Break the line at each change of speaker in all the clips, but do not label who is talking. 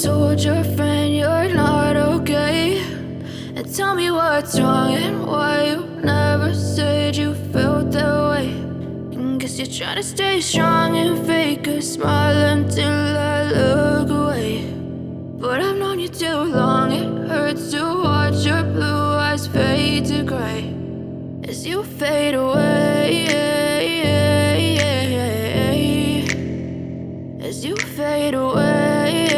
told your friend you're not okay, and tell me what's wrong and why you never said you felt that way. And guess you're trying to stay strong and fake a smile until I look away. But I've known you too long, it hurts to watch your blue eyes fade to gray as you fade away, as you fade away.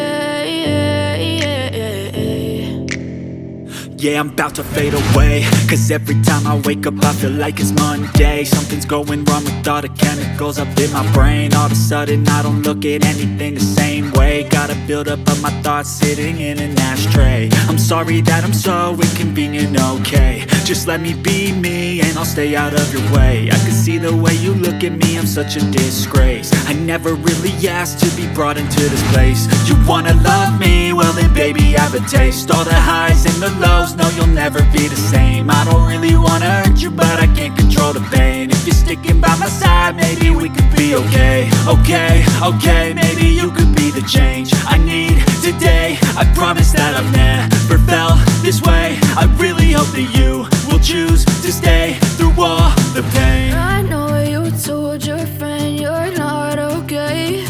Yeah, I'm about to fade away, cause every time I wake up I feel like it's Monday. Something's going wrong with all the chemicals up in my brain. All of a sudden I don't look at anything the same way. Gotta build up of my thoughts sitting in an ashtray. I'm sorry that I'm so inconvenient, okay. Just let me be me and I'll stay out of your way. I can see the way you look at me, I'm such a disgrace. I never really asked to be brought into this place. You wanna love me? Well then baby I have a taste. All the highs and the lows, no you'll never be the same. I don't really wanna hurt you but I can't control the pain. If you're sticking by my side maybe we could be okay. Okay, maybe you could be the change I need today. I promise that I've never felt this way. I really hope that you will choose to stay through all the pain.
I know you told your friend you're not okay,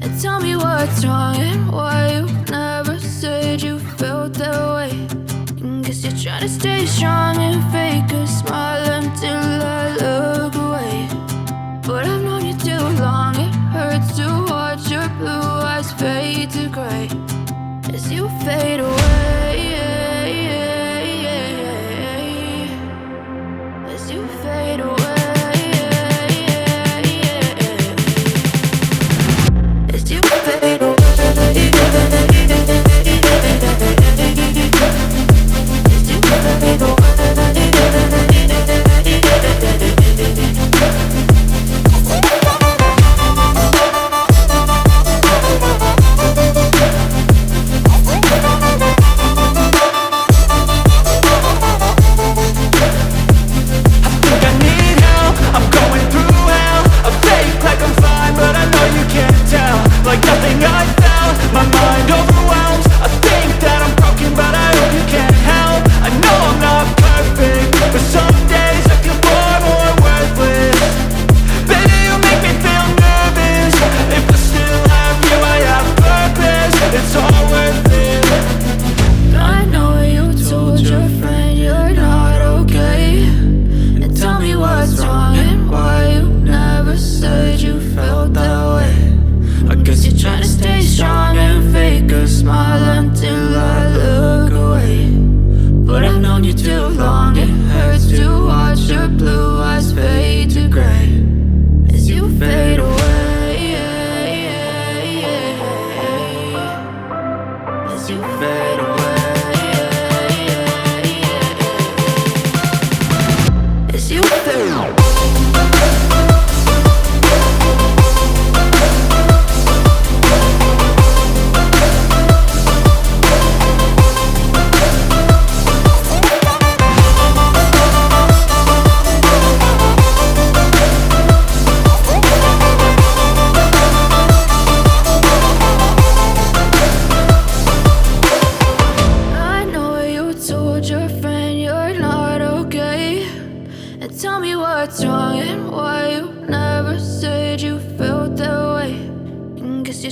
and tell me what's wrong and why you never said you felt that way. And guess you're trying to stay strong and fake a smile until I look away. But I've known you too long, it hurts to watch your blue eyes fade to gray as you fade away, as you fade away, as you fade away.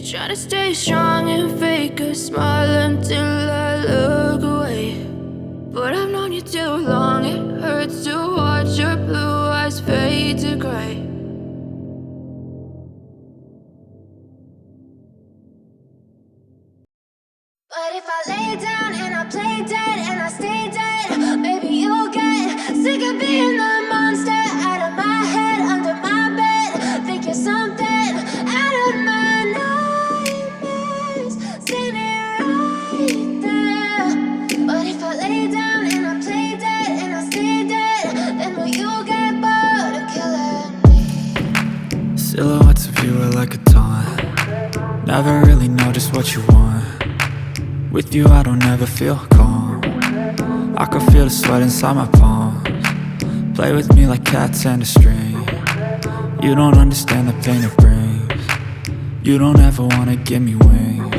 Try to stay strong and fake a smile until I look away. But I've known you too long, it hurts to watch your blue eyes fade to gray.
But if I lay down and I play dead and I stay dead, maybe you'll get sick of being the monster out of my head, under my bed. Think you're something out of my nightmares, standing right there. But if I lay down and I play dead and I stay dead, then will you get bored of killing me?
Silhouettes of you are like a taunt. Never really know just what you want. With you I don't ever feel calm. I can feel the sweat inside my palms. Play with me like cats and a string. You don't understand the pain it brings. You don't ever wanna give me wings.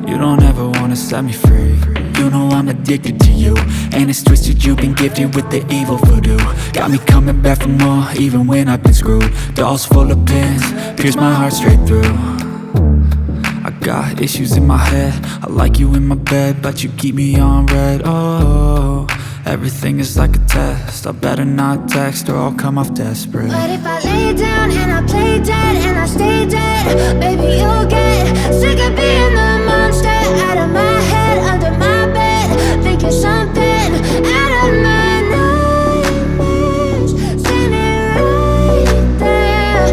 You don't ever wanna set me free. You know I'm addicted to you, and it's twisted, you've been gifted with the evil voodoo. Got me coming back for more, even when I've been screwed. Dolls full of pins, pierce my heart straight through. I got issues in my head, I like you in my bed, but you keep me on red. Oh, everything is like a test, I better not text or I'll come off desperate.
But if I lay down and I play dead and I stay dead, baby, you'll get sick of being the monster out of my head, under my bed. Think you're something out of my nightmares, standing right there.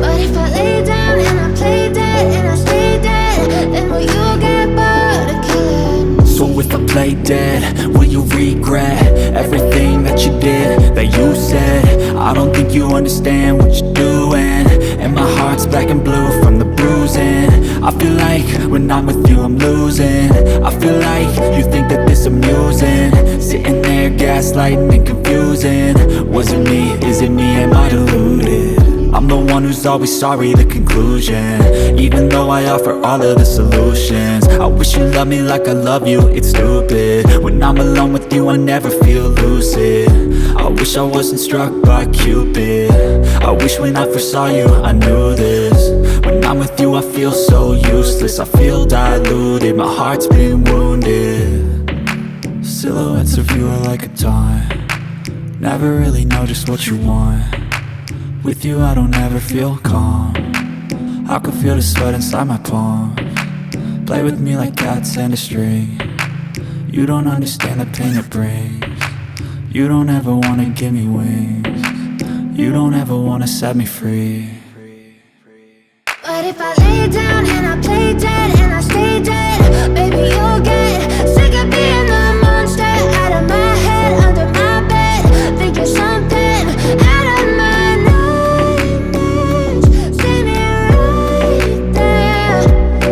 But if I lay down and I play dead and I stay dead, then will you get bored of killing me?
So if I play dead, will you regret everything that you did, that you said? I don't think you understand what you're doing, and my heart's black and blue from the bruising. I feel like when I'm with you I'm losing. I feel like you think that this amusing, sitting there gaslighting and confusing. Was it me? Is it me? Am I deluded? I'm the one who's always sorry, the conclusion, even though I offer all of the solutions. I wish you loved me like I love you, it's stupid. When I'm alone with you I never feel lucid. I wish I wasn't struck by Cupid. I wish when I first saw you I knew this. When I'm with you I feel so useless, I feel diluted, my heart's been wounded. Silhouettes of you are like a taunt, never really know just what you want. With you I don't ever feel calm, I can feel the sweat inside my palm. Play with me like cats and a string, you don't understand the pain it brings. You don't ever wanna give me wings, you don't ever wanna set me free.
But if I lay down and I play dead and I stay dead, baby, you'll get sick of being the monster out of my head, under my bed. Think you're something out of my nightmares, standing right there.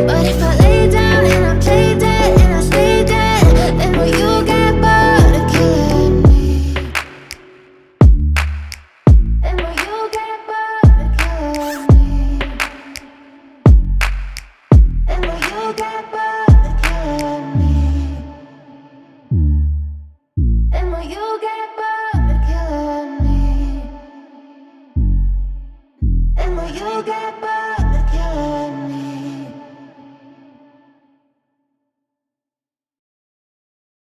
But if I lay down and I play dead and I stay dead, then will you get bored of killing me? Then will you get bored of killing me? Then will you get bored of killing me? Then will you get bored of killing me? Then will you get bored of killing me?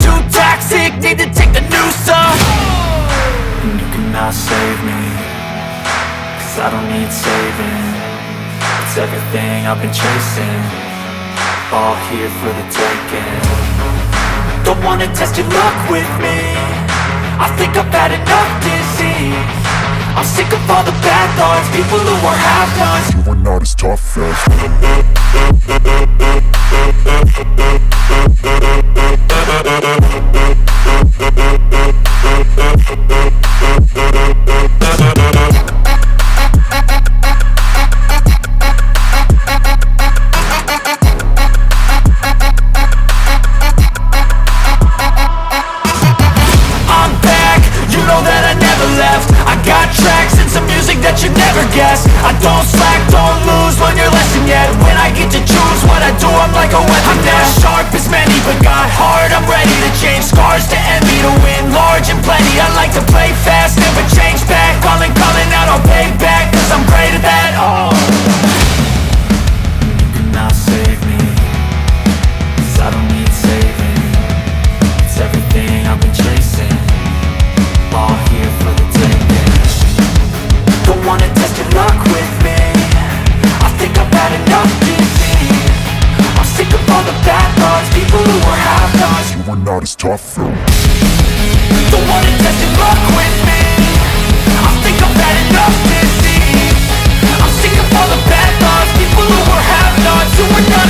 Too toxic, need to take the noose off. And you cannot save me, cause I don't need saving. It's everything I've been chasing, all here for the taking. Don't wanna test your luck with me, I think I've had enough disease. I'm sick of all the bad thoughts, people who are half-nots.
You were not as tough as
I'm back, you know that I never left. I got tracks and some music that you never guessed. I don't slack, don't lose, learn your lesson yet. When I get to choose what I do, I'm like a weapon. I'm not sharp as many, but got hard, I'm ready to change scars to envy, to win large and plenty. I like to play fast, never change back. Calling out, I'll pay back, cause I'm great at that. Oh, you cannot save me, cause I don't need saving. It's everything I've been chasing, all here for the taking. Don't wanna test your luck with me, I think I've had enough disease. I'm sick of all the bad thoughts, people who are half-nots.
you were not as tough though.
Don't wanna test your luck with me, I think I've had enough disease. I'm sick of all the bad thoughts, people who are half-nots, who are not